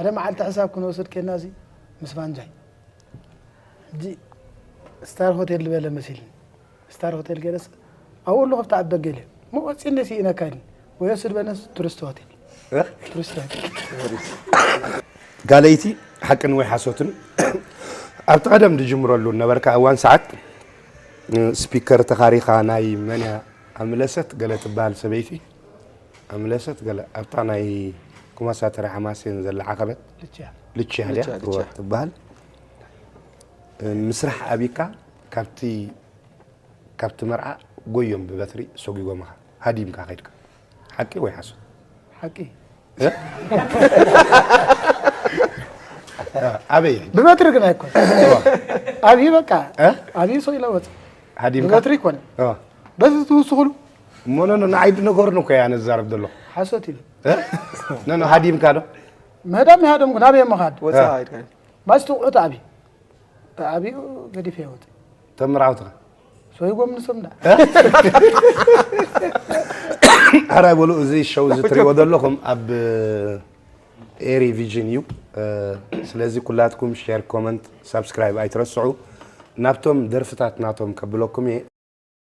هذا مع الحساب كنا وصل كنازي مسفان جاي دي ستار هوتيل بلا مثيل ستار هوتيل جلس أقول له بتاع بقلة مو أصلا نسينا كان ويصير بناس تورست هوتيل تورست هوتيل قاليتي حق نوي حاسوتن أبتقدم دي جمرة له نبركة أوان ساعات سبيكر تخاريخا ناي منها أملست قالت بال سبيتي أملست قال أبطاناي كما ساتر حماسين زل عقبت لتشي عليها روت بال مسرح أبيكا كابتي مرعى قويم ببتري سوقي قومها هادي مكا خيرك حكي ويحسن حكي أبي ببتري كنا يكون أبي بكا أبي سوي لوت هادي مكا ببتري كون بس توصلوا مو نعيد نقول يعني الزارب دلو حسوتي هادي مكا دو مدام هذا ممكن أبي ما هاد وسايد كان بس تقعد أبي قدي فيه وتي تمر عوتها سوي قوم نسمنا هراي بقولوا زي الشو زتري ودلكم أب إيري فيجينيو سلازي كلاتكم شير كومنت سبسكرايب أي ترسعوا نابتم درفتات ناتهم كبلوكم